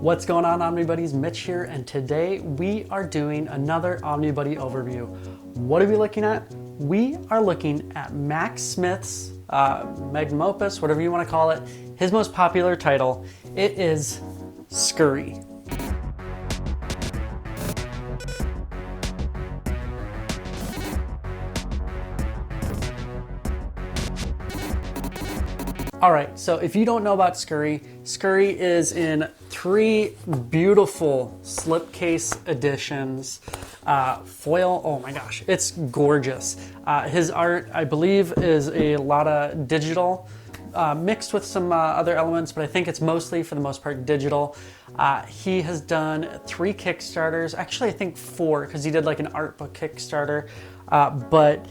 What's going on, Omnibuddies? Mitch here, and today we are doing another Omnibuddy overview. What are we looking at? We are looking at Max Smith's magnum opus, whatever you want to call it, his most popular title. It is Scurry. All right, so if you don't know about Scurry, Scurry is in 3 beautiful slipcase editions. Foil, oh my gosh, it's gorgeous. His art, I believe, is a lot of digital, mixed with some other elements, but I think it's mostly, for the most part, digital. He has done 3 Kickstarters, actually I think 4, because he did like an art book Kickstarter, but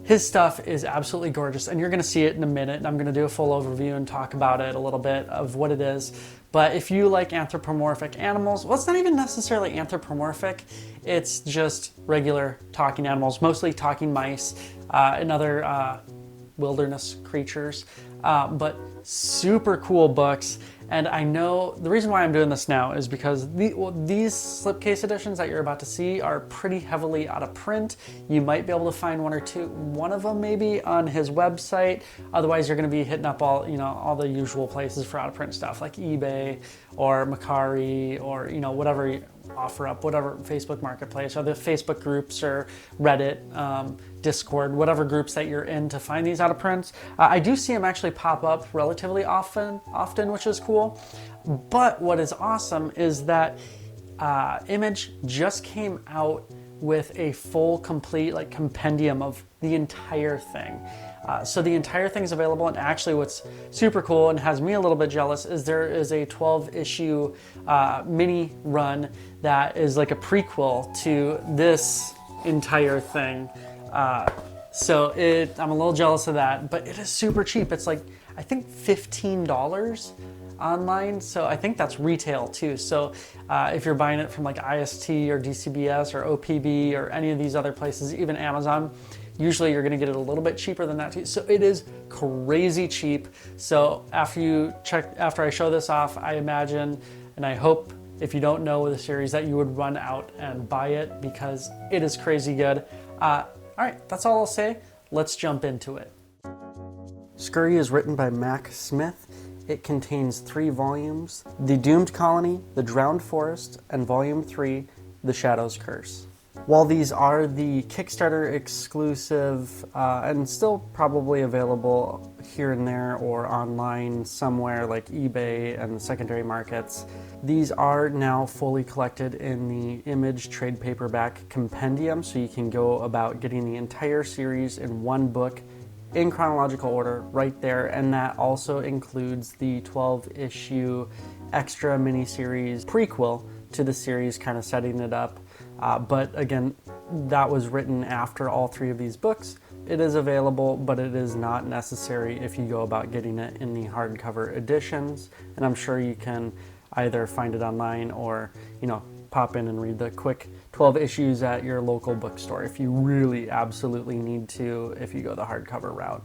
his stuff is absolutely gorgeous, and you're going to see it in a minute, and I'm going to do a full overview and talk about it a little bit of what it is. But if you like anthropomorphic animals, well, it's not even necessarily anthropomorphic, it's just regular talking animals, mostly talking mice and other wilderness creatures, but super cool books. And I know the reason why I'm doing this now is because these slipcase editions that you're about to see are pretty heavily out of print. You might be able to find one of them maybe on his website. Otherwise, you're going to be hitting up all the usual places for out of print stuff like eBay or Mercari or whatever you offer up, whatever Facebook Marketplace or the Facebook groups or Reddit, Discord, whatever groups that you're in to find these out of prints. I do see them actually pop up relatively often, which is cool. But what is awesome is that Image just came out with a full, complete compendium of the entire thing. So the entire thing's available, and actually what's super cool and has me a little bit jealous is there is a 12-issue mini run that is like a prequel to this entire thing. So I'm a little jealous of that, but it is super cheap. It's like, I think $15 online, so I think that's retail too. So if you're buying it from like IST or DCBS or OPB or any of these other places, even Amazon, usually you're going to get it a little bit cheaper than that too. So it is crazy cheap. So after I show this off, I imagine and I hope, if you don't know the series, that you would run out and buy it because it is crazy good. All right, that's all I'll say. Let's jump into it. Scurry is written by Max Smith. It contains 3 volumes: The Doomed Colony, The Drowned Forest, and Volume 3, The Shadow's Curse. While these are the Kickstarter exclusive and still probably available here and there or online somewhere like eBay and secondary markets, these are now fully collected in the Image trade paperback compendium, so you can go about getting the entire series in one book in chronological order right there, and that also includes the 12-issue extra miniseries prequel to the series, kind of setting it up. But again, that was written after all 3 of these books. It is available, but it is not necessary if you go about getting it in the hardcover editions, and I'm sure you can either find it online or pop in and read the quick 12 issues at your local bookstore if you really absolutely need to, if you go the hardcover route.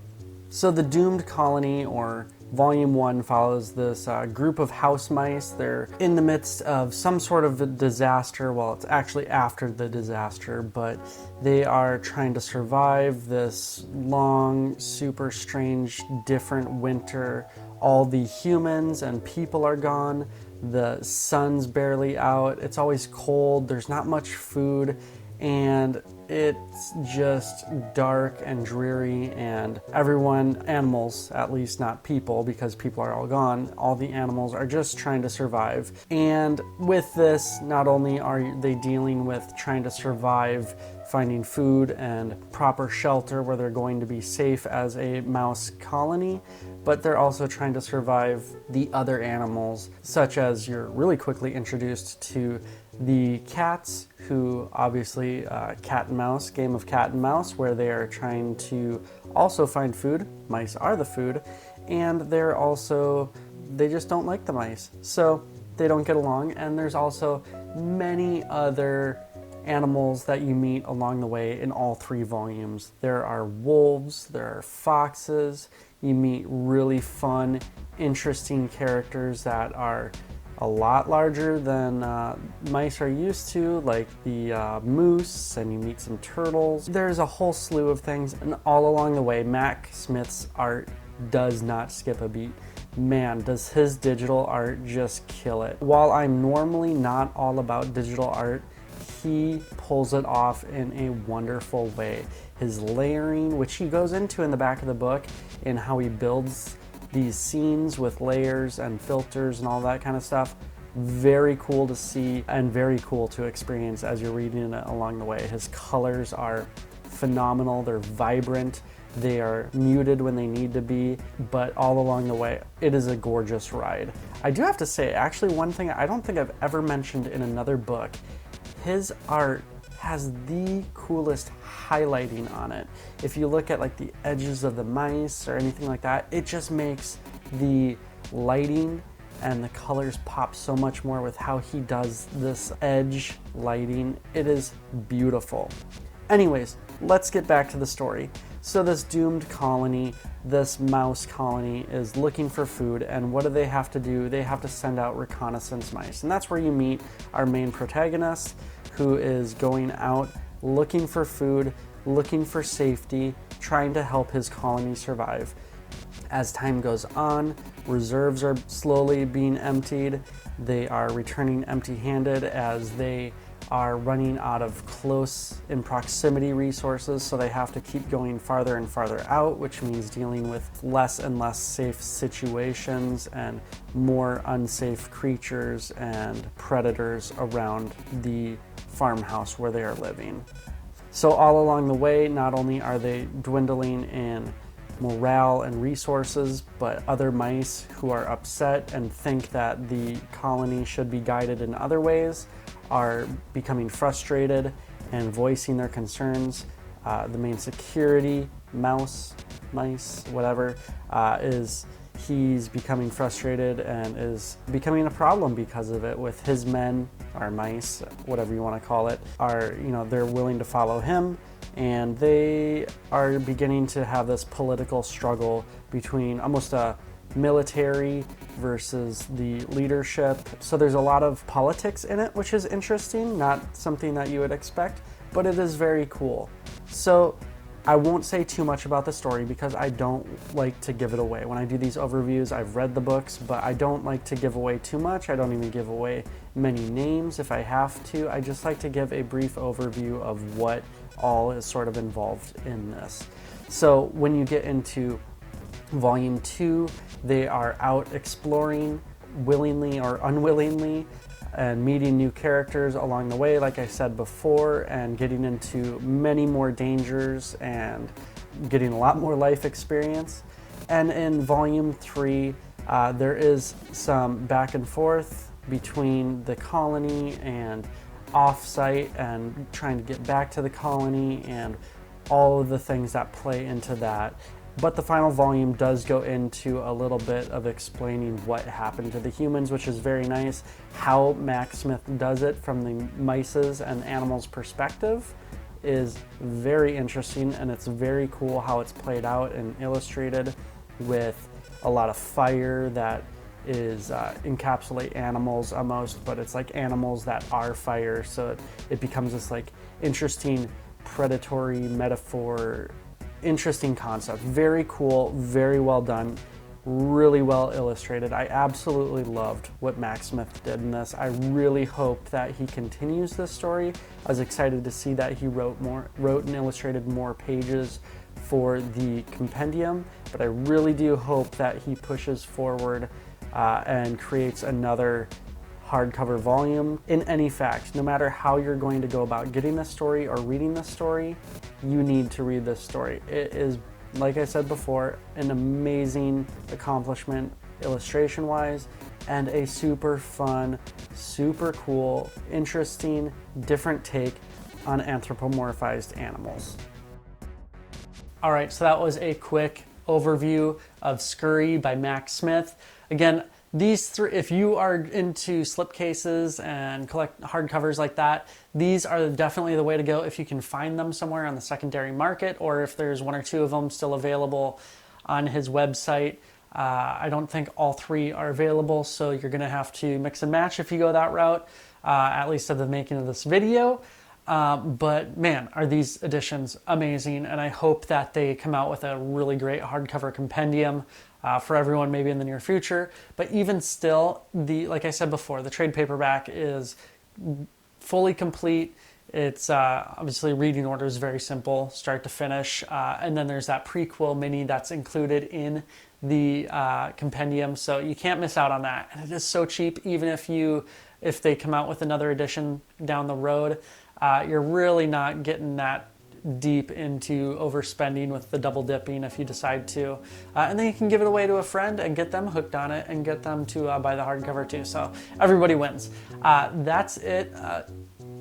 So The Doomed Colony, or Volume 1, follows this group of house mice. They're in the midst of some sort of a disaster. Well, it's actually after the disaster, but they are trying to survive this long, super strange, different winter. All the humans and people are gone. The sun's barely out. It's always cold. There's not much food, and it's just dark and dreary, and animals at least, not people, because people are all gone, all the animals are just trying to survive. And with this, not only are they dealing with trying to survive, finding food and proper shelter where they're going to be safe as a mouse colony, but they're also trying to survive the other animals, such as you're really quickly introduced to the cats, who obviously cat and mouse, game of cat and mouse, where they are trying to also find food. Mice are the food, and they just don't like the mice, so they don't get along. And there's also many other animals that you meet along the way in all 3 volumes. There are wolves, there are foxes. You meet really fun, interesting characters that are a lot larger than mice are used to, like the moose, and you meet some turtles. There's a whole slew of things, and all along the way, Mac Smith's art does not skip a beat. Man, does his digital art just kill it. While I'm normally not all about digital art, he pulls it off in a wonderful way. His layering, which he goes into in the back of the book, and how he builds these scenes with layers and filters and all that kind of stuff, very cool to see and very cool to experience as you're reading it along the way. His colors are phenomenal, they're vibrant, they are muted when they need to be, but all along the way, it is a gorgeous ride. I do have to say, actually, one thing I don't think I've ever mentioned in another book, his art has the coolest highlighting on it. If you look at like the edges of the mice or anything like that, it just makes the lighting and the colors pop so much more with how he does this edge lighting. It is beautiful. Anyways, let's get back to the story. So this doomed colony, this mouse colony, is looking for food, and what do they have to do? They have to send out reconnaissance mice, and that's where you meet our main protagonist, who is going out looking for food, looking for safety, trying to help his colony survive. As time goes on, reserves are slowly being emptied. They are returning empty-handed as they are running out of close in proximity resources, so they have to keep going farther and farther out, which means dealing with less and less safe situations and more unsafe creatures and predators around the farmhouse where they are living. So all along the way, not only are they dwindling in morale and resources, but other mice who are upset and think that the colony should be guided in other ways are becoming frustrated and voicing their concerns. The main security, mice, whatever, he's becoming frustrated and is becoming a problem because of it, with his men, or mice, whatever you want to call it, they're willing to follow him, and they are beginning to have this political struggle between almost a military versus the leadership. So there's a lot of politics in it, which is interesting, not something that you would expect, but it is very cool. So I won't say too much about the story because I don't like to give it away. When I do these overviews, I've read the books, but I don't like to give away too much. I don't even give away many names if I have to. I just like to give a brief overview of what all is sort of involved in this. So when you get into Volume 2, they are out exploring willingly or unwillingly and meeting new characters along the way, like I said before, and getting into many more dangers and getting a lot more life experience. And in Volume 3, there is some back and forth between the colony and off-site and trying to get back to the colony and all of the things that play into that. But the final volume does go into a little bit of explaining what happened to the humans, which is very nice. How Mac Smith does it from the mice's and animals' perspective is very interesting, and it's very cool how it's played out and illustrated with a lot of fire that is encapsulate animals almost, but it's like animals that are fire, so it becomes this like interesting predatory metaphor. Interesting concept. Very cool, very well done, really well illustrated. I absolutely loved what Mac Smith did in this. I really hope that he continues this story. I was excited to see that he wrote and illustrated more pages for the compendium, but I really do hope that he pushes forward and creates another hardcover volume. In any fact, no matter how you're going to go about getting this story or reading this story, you need to read this story. It is, like I said before, an amazing accomplishment illustration-wise, and a super fun, super cool, interesting, different take on anthropomorphized animals. All right, so that was a quick overview of Scurry by Mac Smith. Again, these three, if you are into slipcases and collect hardcovers like that, these are definitely the way to go if you can find them somewhere on the secondary market, or if there's one or two of them still available on his website. I don't think all 3 are available, so you're going to have to mix and match if you go that route, at least at the making of this video. But man, are these editions amazing, and I hope that they come out with a really great hardcover compendium for everyone maybe in the near future. But even still, like I said before, the trade paperback is fully complete. It's obviously reading order is very simple, start to finish, and then there's that prequel mini that's included in the compendium, so you can't miss out on that. And it is so cheap, even if they come out with another edition down the road, you're really not getting that deep into overspending with the double dipping if you decide to. And then you can give it away to a friend and get them hooked on it and get them to buy the hardcover too. So everybody wins. That's it.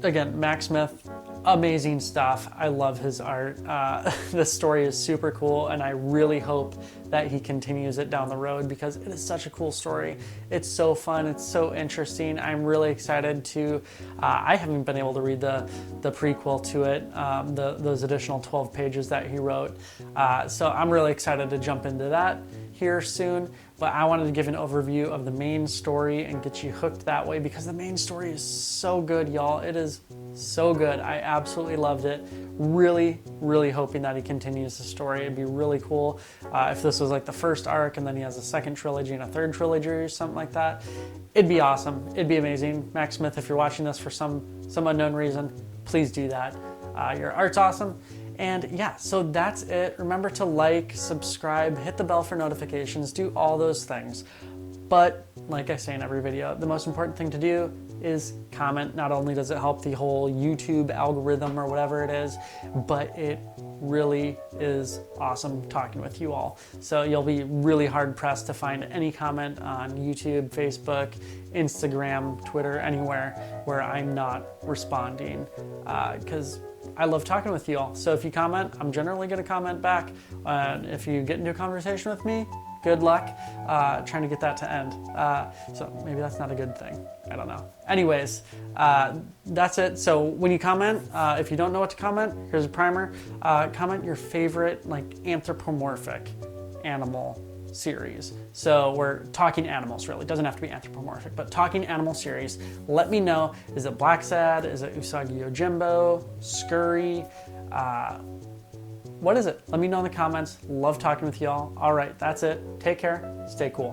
Again, Max Smith, amazing stuff. I love his art. This story is super cool, and I really hope that he continues it down the road because it is such a cool story. It's so fun. It's so interesting. I'm really excited to, I haven't been able to read the prequel to it, those additional 12 pages that he wrote. So I'm really excited to jump into that here soon, but I wanted to give an overview of the main story and get you hooked that way because the main story is so good, y'all. It is so good. I absolutely loved it. Really, really hoping that he continues the story. It'd be really cool if this was like the first arc and then he has a second trilogy and a third trilogy or something like that. It'd be awesome. It'd be amazing. Max Smith, if you're watching this for some unknown reason, please do that. Your art's awesome. And yeah, so that's it. Remember to like, subscribe, hit the bell for notifications, do all those things. But like I say in every video, the most important thing to do is comment. Not only does it help the whole YouTube algorithm or whatever it is, but it really is awesome talking with you all. So you'll be really hard pressed to find any comment on YouTube, Facebook, Instagram, Twitter, anywhere where I'm not responding, because I love talking with you all. So if you comment, I'm generally going to comment back. If you get into a conversation with me, good luck trying to get that to end. So maybe that's not a good thing. I don't know. Anyways, that's it. So when you comment, if you don't know what to comment, here's a primer. Comment your favorite like anthropomorphic animal series. So we're talking animals, really. It doesn't have to be anthropomorphic, but talking animal series. Let me know. Is it Black Sad? Is it Usagi Yojimbo? Scurry? What is it? Let me know in the comments. Love talking with y'all. All right, that's it. Take care. Stay cool.